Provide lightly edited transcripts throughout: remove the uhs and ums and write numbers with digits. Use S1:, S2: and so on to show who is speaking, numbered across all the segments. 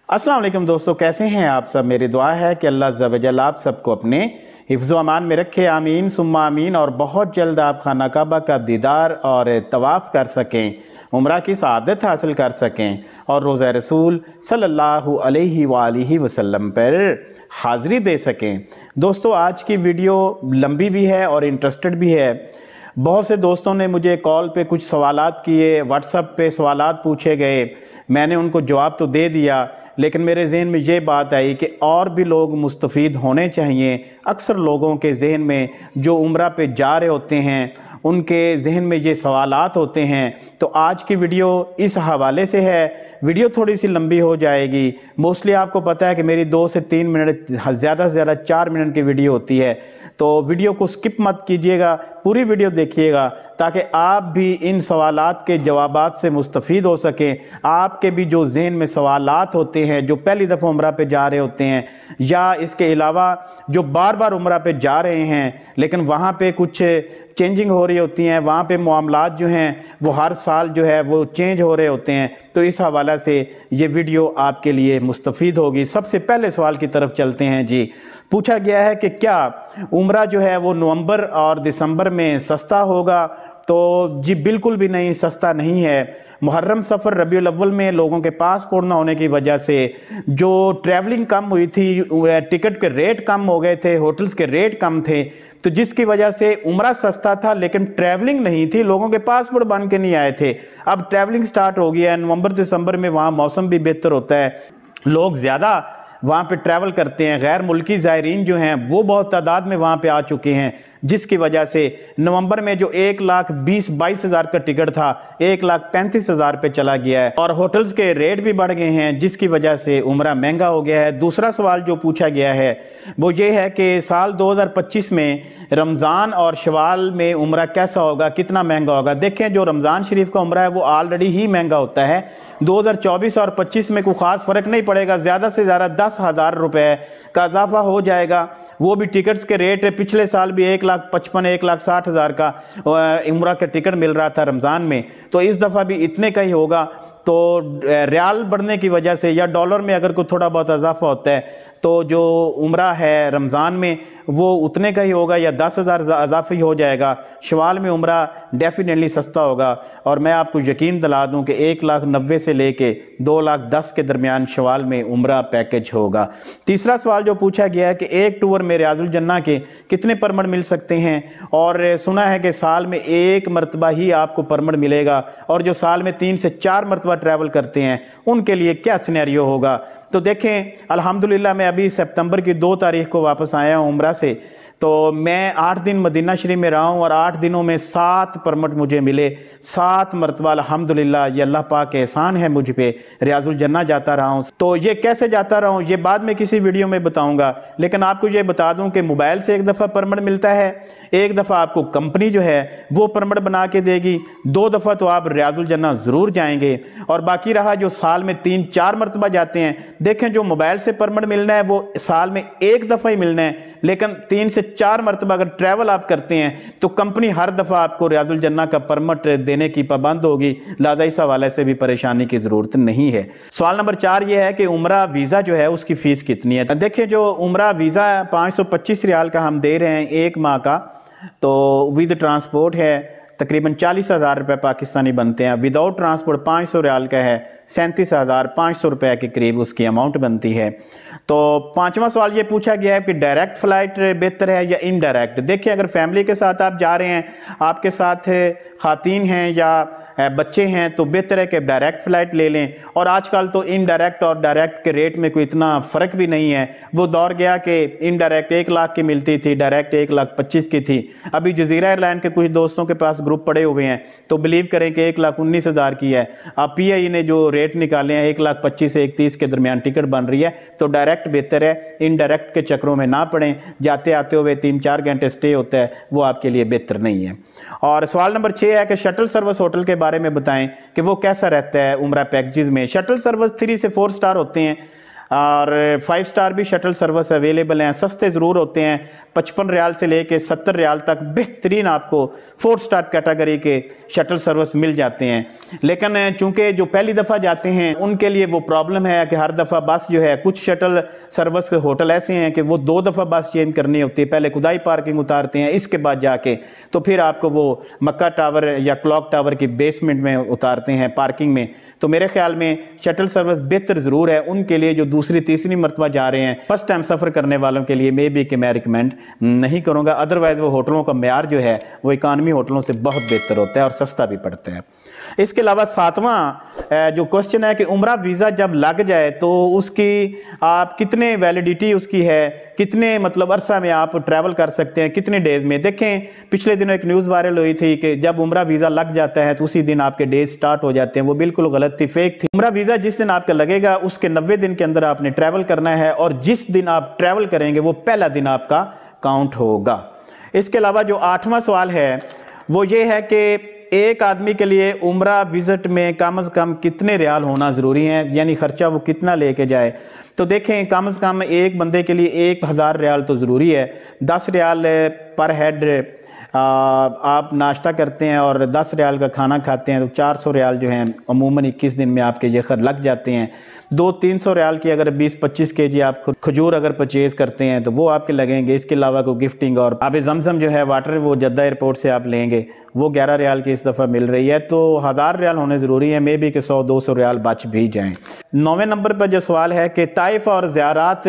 S1: अस्सलाम वालेकुम दोस्तों, कैसे हैं आप सब। मेरी दुआ है कि अल्लाह अज़्ज़ा व जल आप सबको अपने हिफ्ज़ व अमान में रखे। आमीन सुम्मा आमीन। और बहुत जल्द आप खाना काबा का दीदार और तवाफ़ कर सकें, उम्रा की सआदत हासिल कर सकें और रोज़ा रसूल सल्लल्लाहु अलैहि वसल्लम पर हाज़िरी दे सकें। दोस्तों, आज की वीडियो लंबी भी है और इंटरेस्टेड भी है। बहुत से दोस्तों ने मुझे कॉल पे कुछ सवालात किए, व्हाट्सएप पे सवालात पूछे गए, मैंने उनको जवाब तो दे दिया, लेकिन मेरे जहन में ये बात आई कि और भी लोग मुस्तफ़ीद होने चाहिए। अक्सर लोगों के जहन में जो उम्रा पे जा रहे होते हैं उनके जहन में ये सवालात होते हैं। तो आज की वीडियो इस हवाले से है। वीडियो थोड़ी सी लंबी हो जाएगी। मोस्टली आपको पता है कि मेरी 2 से 3 मिनट, ज़्यादा से ज़्यादा 4 मिनट की वीडियो होती है। तो वीडियो को स्किप मत कीजिएगा, पूरी वीडियो देखिएगा ताकि आप भी इन सवालात के जवाबात से मुस्तफ़ीद हो सकें। आपके भी जो जहन में सवालात होते हैं, जो पहली दफ़ा उम्रा पे जा रहे होते हैं या इसके अलावा जो बार बार उम्रा पे जा रहे हैं लेकिन वहाँ पे कुछ चेंजिंग हो रही होती हैं, वहाँ पे मामलात जो हैं वो हर साल जो है वो चेंज हो रहे होते हैं। तो इस हवाले से ये वीडियो आपके लिए मुस्तफ़ीद होगी। सबसे पहले सवाल की तरफ चलते हैं जी। पूछा गया है कि क्या उम्रा जो है वो नवंबर और दिसंबर में सस्ता होगा। तो जी बिल्कुल भी नहीं, सस्ता नहीं है। मुहर्रम सफ़र रबीउल अव्वल में लोगों के पासपोर्ट ना होने की वजह से जो ट्रैवलिंग कम हुई थी, टिकट के रेट कम हो गए थे, होटल्स के रेट कम थे, तो जिसकी वजह से उम्रा सस्ता था लेकिन ट्रैवलिंग नहीं थी, लोगों के पासपोर्ट बन के नहीं आए थे। अब ट्रैवलिंग स्टार्ट हो गया है। नवंबर दिसंबर में वहाँ मौसम भी बेहतर होता है, लोग ज़्यादा वहाँ पे ट्रैवल करते हैं। गैर मुल्की ज़ायरीन जो हैं वो बहुत तादाद में वहाँ पे आ चुके हैं, जिसकी वजह से नवंबर में जो 1,20,22,000 का टिकट था 1,35,000 पे चला गया है और होटल्स के रेट भी बढ़ गए हैं, जिसकी वजह से उम्रा महंगा हो गया है। दूसरा सवाल जो पूछा गया है वो ये है कि साल 2025 में रमज़ान और शवाल में उम्रा कैसा होगा, कितना महंगा होगा। देखें, जो रमज़ान शरीफ का उम्रा है वो ऑलरेडी ही महंगा होता है। 2024 और 25 में कोई ख़ास फ़र्क नहीं पड़ेगा, ज़्यादा से ज़्यादा 10,000 रुपये का इजाफा हो जाएगा। वो भी टिकट्स के रेट पिछले साल भी 1,55,000 1,60,000 का उम्रा का टिकट मिल रहा था रमज़ान में, तो इस दफ़ा भी इतने का ही होगा। तो रियाल बढ़ने की वजह से या डॉलर में अगर कोई थोड़ा बहुत इजाफा होता है तो जो उम्रा है रमज़ान में वो उतने का ही होगा या 10,000 इजाफी हो जाएगा। शवाल में उम्रा डेफिनेटली सस्ता होगा और मैं आपको यकीन दिला दूं कि 1,90,000 से लेके 2,10,000 के दरमियान शवाल में उम्रा पैकेज होगा। तीसरा सवाल जो पूछा गया है कि एक टूर में रियाजुल जन्ना के कितने परमिट मिल सकते हैं, और सुना है कि साल में 1 मरतबा ही आपको परमिट मिलेगा और जो साल में 3 से 4 मरतबा ट्रैवल करते हैं उनके लिए क्या सिनेरियो होगा। तो देखें, अल्हम्दुलिल्लाह मैं अभी सितंबर की 2 तारीख को वापस आया हूँ उम्रा से, तो मैं 8 दिन मदीना शरीफ में रहा हूँ और 8 दिनों में 7 परमिट मुझे मिले। 7 मरतबा अल्हम्दुलिल्लाह, ये अल्लाह पाक के एहसान है मुझ पे, रियाजुल जन्ना जाता रहा हूँ। तो ये कैसे जाता रहा हूँ ये बाद में किसी वीडियो में बताऊँगा, लेकिन आपको ये बता दूँ कि मोबाइल से एक दफ़ा परमिट मिलता है, एक दफ़ा आपको कंपनी जो है वो परमिट बना के देगी, 2 दफ़ा तो आप रियाजुल जन्ना ज़रूर जाएंगे। और बाकी रहा जो साल में 3-4 मरतबा जाते हैं, देखें जो मोबाइल से परमिट मिलना है वो साल में 1 दफ़ा ही मिलना है, लेकिन 3 से 4 मरतबा अगर ट्रैवल आप करते हैं तो कंपनी हर दफ़ा आपको रियाजुल जन्ना का परमिट देने की पाबंद होगी। लिहाजा इस हवाले से भी परेशानी की ज़रूरत नहीं है। सवाल नंबर 4 ये है कि उम्रा वीज़ा जो है उसकी फ़ीस कितनी है। देखिए, जो उम्रा वीज़ा 525 रियाल का हम दे रहे हैं 1 माह का, तो विद ट्रांसपोर्ट है तकरीबन 40,000 रुपये पाकिस्तानी बनते हैं। विदाउट ट्रांसपोर्ट 500 रियाल का है, 37,500 रुपये के करीब उसकी अमाउंट बनती है। तो 5वां सवाल ये पूछा गया है कि डायरेक्ट फ़्लाइट बेहतर है या इनडायरेक्ट। देखिए, अगर फैमिली के साथ आप जा रहे हैं, आपके साथ ख़ातीन हैं या बच्चे हैं, तो बेहतर है कि डायरेक्ट फ़्लाइट ले लें। और आजकल तो इनडायरेक्ट और डायरेक्ट के रेट में कोई इतना फ़र्क भी नहीं है। वो दौर गया कि इनडायरेक्ट 1 लाख की मिलती थी, डायरेक्ट 1,25,000 की थी। अभी जज़ीरा एयरलाइन के कुछ दोस्तों के पास ग्रुप पड़े हुए हैं तो बिलीव करें कि 1,19,000 की है। अब PIE ने जो रेट निकाले हैं 1,25,000 से 1,30,000 के दरमियान टिकट बन रही है, तो डायरेक्ट बेहतर है। इनडायरेक्ट के चक्रों में ना पड़ें, जाते आते हुए 3-4 घंटे स्टे होता है, वो आपके लिए बेहतर नहीं है। और सवाल नंबर 6 है कि शटल सर्विस होटल के बारे में बताएं कि वो कैसा रहता है उम्रा पैकेजेस में। शटल सर्विस 3 से 4 स्टार होते हैं। और 5 स्टार भी शटल सर्विस अवेलेबल हैं। सस्ते ज़रूर होते हैं, 55 रियाल से लेके 70 रियाल तक बेहतरीन आपको 4 स्टार कैटेगरी के शटल सर्विस मिल जाते हैं। लेकिन चूंकि जो पहली दफ़ा जाते हैं उनके लिए वो प्रॉब्लम है कि हर दफ़ा बस जो है, कुछ शटल सर्विस के होटल ऐसे हैं कि वो 2 दफ़ा बस चेंज करनी होती है, पहले खुदाई पार्किंग उतारते हैं, इसके बाद जाके तो फिर आपको वो मक्का टावर या क्लॉक टावर की बेसमेंट में उतारते हैं पार्किंग में। तो मेरे ख्याल में शटल सर्विस बेहतर ज़रूर है उनके लिए जो दूसरी तीसरी मरतबा जा रहे हैं। फर्स्ट टाइम सफ़र करने वालों के लिए मे बी कि मैं रिकमेंड नहीं करूँगा। अदरवाइज़ वो होटलों का मेयार जो है वो इकानमी होटलों से बहुत बेहतर होता है और सस्ता भी पड़ता है। इसके अलावा 7वां जो क्वेश्चन है कि उम्रा वीज़ा जब लग जाए तो उसकी आप कितने वैलिडिटी उसकी है, कितने मतलब अरसा में आप ट्रैवल कर सकते हैं, कितने डेज़ में। देखें पिछले दिनों एक न्यूज़ वायरल हुई थी कि जब उम्रा वीज़ा लग जाता है तो उसी दिन आपके डेज स्टार्ट हो जाते हैं। वो बिल्कुल गलत थी, फेक थी। उम्रा वीज़ा जिस दिन आपका लगेगा उसके 90 दिन के अंदर आपने ट्रैवल करना है और जिस दिन आप ट्रैवल करेंगे वो पहला दिन आपका काउंट होगा। इसके अलावा जो 8वां सवाल है वो ये है कि एक आदमी के लिए उम्रा विज़िट में कम से कम कितने रियाल होना ज़रूरी है, यानी ख़र्चा वो कितना लेके जाए। तो देखें कम से कम एक बंदे के लिए 1000 रियाल तो ज़रूरी है। 10 रियाल पर हेड आप नाश्ता करते हैं और 10 रियाल का खाना खाते हैं तो 400 रियाल जो हैं अमूमन 21 दिन में आपके ये लग जाते हैं। 200-300 रियाल की अगर 20-25 केजी आप खजूर अगर परचेज़ करते हैं तो वो आपके लगेंगे। इसके अलावा कोई गिफ्टिंग और आब ज़मज़म जो है वाटर वो जद्दा एयरपोर्ट से आप लेंगे वो 11 रियाल की इस दफ़ा मिल रही है। तो 1000 रियाल होने ज़रूरी है, मे बी कि 100-200 रियाल बच भी जाएँ। 9वें नंबर पर जो सवाल है कि ताइफ और ज़ियारत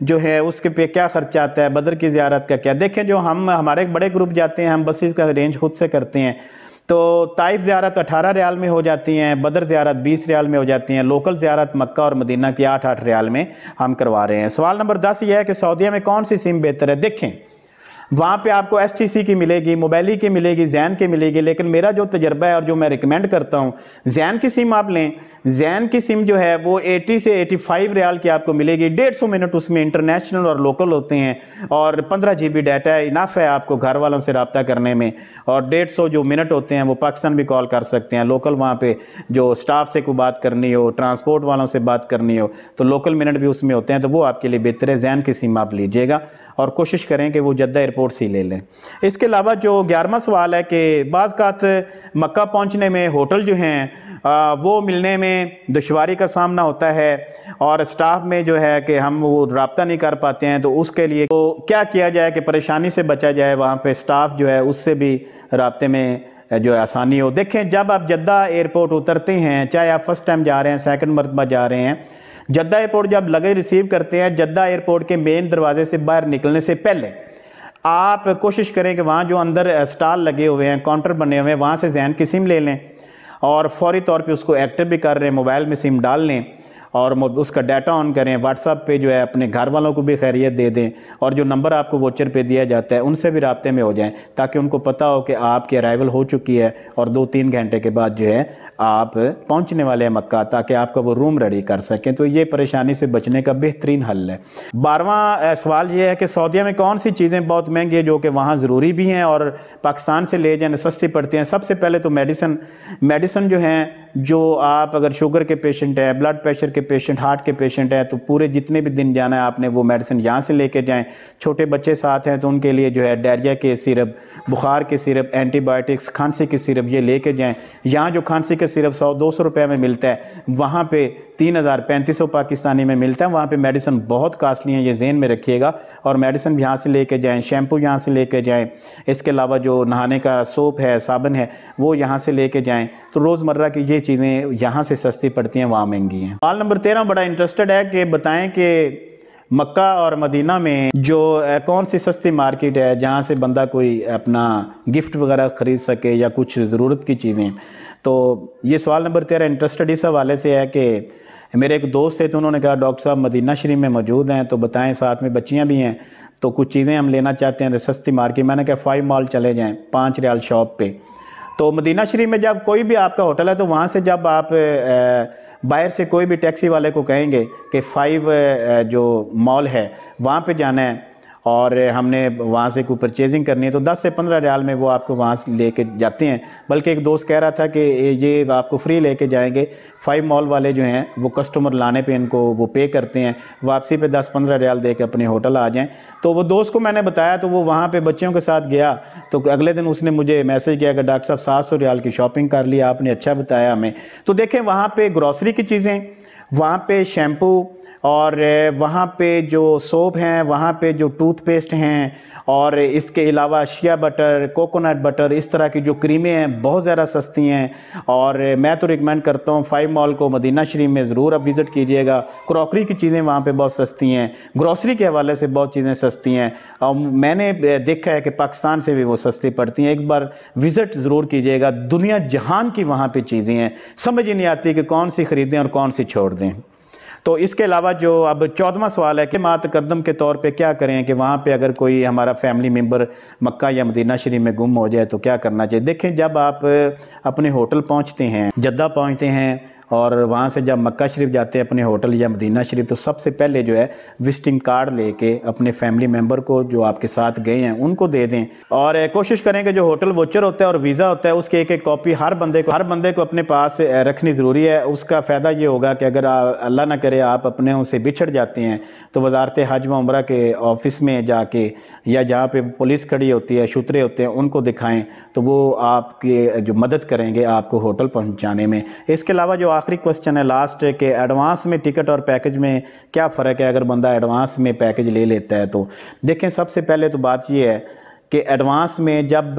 S1: जो है उसके पे क्या ख़र्चा आता है, बदर की ज़ियारत का क्या। देखें जो हमारे एक बड़े ग्रुप जाते हैं, हम बसेस का अरेंज खुद से करते हैं। तो ताइफ ज़ियारत 18 रियाल में हो जाती हैं, बदर ज़ियारत 20 रियाल में हो जाती हैं। लोकल ज़ियारत मक्का और मदीना की 8-8 रियाल में हम करवा रहे हैं। सवाल नंबर 10 ये है कि सऊदीया में कौन सी सिम बेहतर है। देखें वहाँ पे आपको STC की मिलेगी, मोबाइली की मिलेगी, जैन की मिलेगी, लेकिन मेरा जो तजर्बा है और जो मैं रिकमेंड करता हूँ जैन की सिम आप लें। जैन की सिम जो है वो 80 से 85 रियाल की आपको मिलेगी। 150 मिनट उसमें इंटरनेशनल और लोकल होते हैं और 15 GB डाटा इनफ है आपको घर वालों से रब्ता करने में। और 150 जो मिनट होते हैं वो पाकिस्तान भी कॉल कर सकते हैं। लोकल वहाँ पे जो स्टाफ से कोई बात करनी हो, ट्रांसपोर्ट वालों से बात करनी हो तो लोकल मिनट भी उसमें होते हैं, तो वो आपके लिए बेहतर है। जैन की सिम आप लीजिएगा और कोशिश करें कि वो जद्दा एयरपोर्ट से ही ले लें। इसके अलावा जो 11वां सवाल है कि बाज़ कात मक्का पहुँचने में होटल जो हैं वो मिलने में दुश्वारी का सामना होता है और स्टाफ में जो है कि हम वो रब्ता नहीं कर पाते हैं। तो उसके लिए तो क्या किया जाए कि परेशानी से बचा जाए, वहाँ पे स्टाफ जो है उससे भी रब्ते में जो है आसानी हो। देखें जब आप जद्दा एयरपोर्ट उतरते हैं, चाहे आप फर्स्ट टाइम जा रहे हैं, सेकंड मरतबा जा रहे हैं, जद्दा एयरपोर्ट जब लगेज रिसीव करते हैं, जद्दा एयरपोर्ट के मेन दरवाजे से बाहर निकलने से पहले आप कोशिश करें कि वहाँ जो अंदर स्टॉल लगे हुए हैं, काउंटर बने हुए हैं, वहाँ से जैन की सिम ले लें और फौरी तौर पे उसको एक्टिव भी कर रहे हैं, मोबाइल में सिम डाल लें और उसका डाटा ऑन करें। व्हाट्सएप पे जो है अपने घर वालों को भी खैरियत दे दें और जो नंबर आपको वोचर पे दिया जाता है उनसे भी राब्ते में हो जाएं ताकि उनको पता हो कि आपकी अराइवल हो चुकी है और 2-3 घंटे के बाद जो है आप पहुंचने वाले हैं मक्का, ताकि आपका वो रूम रेडी कर सकें। तो ये परेशानी से बचने का बेहतरीन हल है। 12वां सवाल ये है कि सऊदीया में कौन सी चीज़ें बहुत महंगी है जो कि वहाँ ज़रूरी भी हैं और पाकिस्तान से ले जाने सस्ती पड़ती हैं। सबसे पहले तो मेडिसन जो हैं, जो आप अगर शुगर के पेशेंट हैं, ब्लड प्रेशर के पेशेंट, हार्ट के पेशेंट हैं तो पूरे जितने भी दिन जाना है आपने वो मेडिसिन यहाँ से लेके जाएं। छोटे बच्चे साथ हैं तो उनके लिए जो है डायरिया के सिरप, बुखार के सिरप, एंटीबायोटिक्स, खांसी के सिरप ये लेके जाएं। यहाँ जो खांसी के सिरप 100-200 रुपये में मिलता है वहाँ पे 3000-3500 पाकिस्तानी में मिलता है। वहाँ पे मेडिसिन बहुत कास्टली है, ये ज़हन में रखिएगा। और मेडिसिन यहाँ से लेके जाएँ, शैम्पू यहाँ से लेके जाएँ, इसके अलावा जो नहाने का सोप है, साबुन है वो यहाँ से लेके जाएँ। तो रोज़मर्रा की ये चीज़ें यहाँ से सस्ती पड़ती हैं, वहाँ महंगी हैं। सवाल नंबर 13 बड़ा इंटरेस्टेड है कि बताएं कि मक्का और मदीना में जो कौन सी सस्ती मार्केट है जहाँ से बंदा कोई अपना गिफ्ट वगैरह ख़रीद सके या कुछ ज़रूरत की चीज़ें। तो ये सवाल नंबर 13 इंटरेस्टेड इस हवाले से है कि मेरे एक दोस्त थे तो उन्होंने कहा डॉक्टर साहब मदीना शरीफ में मौजूद हैं तो बताएं, साथ में बच्चियाँ भी हैं तो कुछ चीज़ें हम लेना चाहते हैं सस्ती मार्केट। मैंने कहा 5 मॉल चले जाएँ, 5 रियाल शॉप पे। तो मदीना शरीफ में जब कोई भी आपका होटल है तो वहाँ से जब आप बाहर से कोई भी टैक्सी वाले को कहेंगे कि 5 जो मॉल है वहाँ पे जाना है और हमने वहाँ से कोई परचेजिंग करनी है तो 10 से 15 रियाल में वो आपको वहाँ से लेके जाते हैं। बल्कि एक दोस्त कह रहा था कि ये आपको फ्री लेके जाएंगे, 5 मॉल वाले जो हैं वो कस्टमर लाने पे इनको वो पे करते हैं, वापसी पे 10-15 रियाल दे के अपने होटल आ जाएं। तो वो दोस्त को मैंने बताया तो वो वहाँ पे बच्चों के साथ गया, तो अगले दिन उसने मुझे मैसेज किया कि डॉक्टर साहब 700 रियाल की शॉपिंग कर ली, आपने अच्छा बताया हमें। तो देखें वहाँ पे ग्रॉसरी की चीज़ें, वहाँ पे शैम्पू, और वहाँ पे जो सोप हैं, वहाँ पे जो टूथपेस्ट हैं, और इसके अलावा शिया बटर, कोकोनट बटर, इस तरह की जो क्रीमें हैं बहुत ज़्यादा सस्ती हैं। और मैं तो रिकमेंड करता हूँ 5 मॉल को मदीना शरीफ में ज़रूर आप विज़िट कीजिएगा। क्रॉकरी की चीज़ें वहाँ पे बहुत सस्ती हैं, ग्रॉसरी के हवाले से बहुत चीज़ें सस्ती हैं, और मैंने देखा है कि पाकिस्तान से भी वो सस्ती पड़ती हैं। एक बार विज़िट ज़रूर कीजिएगा। दुनिया जहान की वहाँ पे चीज़ें हैं, समझ ही नहीं आती कि कौन सी ख़रीदें और कौन सी छोड़ दें। तो इसके अलावा जो अब 14वां सवाल है कि मातकद्दम के तौर पे क्या करें कि वहाँ पे अगर कोई हमारा फैमिली मेम्बर मक्का या मदीना शरीफ में गुम हो जाए तो क्या करना चाहिए। देखें, जब आप अपने होटल पहुँचते हैं, जद्दा पहुँचते हैं, और वहाँ से जब मक्का शरीफ जाते हैं अपने होटल या मदीना शरीफ, तो सबसे पहले जो है विजिटिंग कार्ड लेके अपने फैमिली मेम्बर को जो आपके साथ गए हैं उनको दे दें। और कोशिश करें कि जो होटल वोचर होता है और वीज़ा होता है उसके एक कॉपी हर बंदे को अपने पास रखनी ज़रूरी है। उसका फ़ायदा ये होगा कि अगर अल्लाह ना करे आप अपने उनसे बिछड़ जाते हैं तो वजारत हज व उम्रा के ऑफिस में जाके या जहाँ पे पुलिस खड़ी होती है, शुतरे होते हैं, उनको दिखाएं तो वो आपके जो मदद करेंगे आपको होटल पहुँचाने में। इसके अलावा जो आखिरी क्वेश्चन है लास्ट के एडवांस में टिकट और पैकेज में क्या फ़र्क है अगर बंदा एडवांस में पैकेज ले लेता है। तो देखें, सबसे पहले तो बात ये है कि एडवांस में जब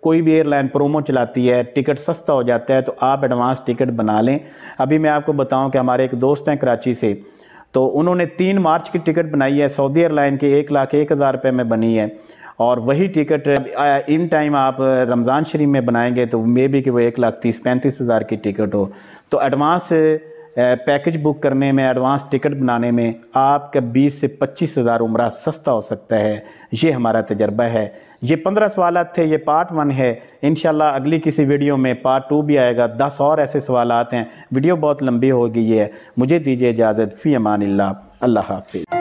S1: कोई भी एयरलाइन प्रोमो चलाती है, टिकट सस्ता हो जाता है, तो आप एडवांस टिकट बना लें। अभी मैं आपको बताऊं कि हमारे एक दोस्त हैं कराची से, तो उन्होंने 3 मार्च की टिकट बनाई है, सऊदी एयरलाइन के 1,01,000 रुपये में बनी है, और वही टिकट इन टाइम आप रमज़ान शरीफ में बनाएंगे तो मे बी कि वो 1,30,000-35,000 की टिकट हो। तो एडवांस पैकेज बुक करने में, एडवांस टिकट बनाने में आपका 20 से 25,000 उम्रा सस्ता हो सकता है। ये हमारा तजर्बा है। ये 15 सवालात थे, ये पार्ट 1 है। इंशाल्लाह अगली किसी वीडियो में पार्ट 2 भी आएगा। 10 और ऐसे सवालात हैं। वीडियो बहुत लंबी हो गई है। मुझे दीजिए इजाज़त। फ़ी अमानिल्लाह। अल्लाह हाफ़िज़।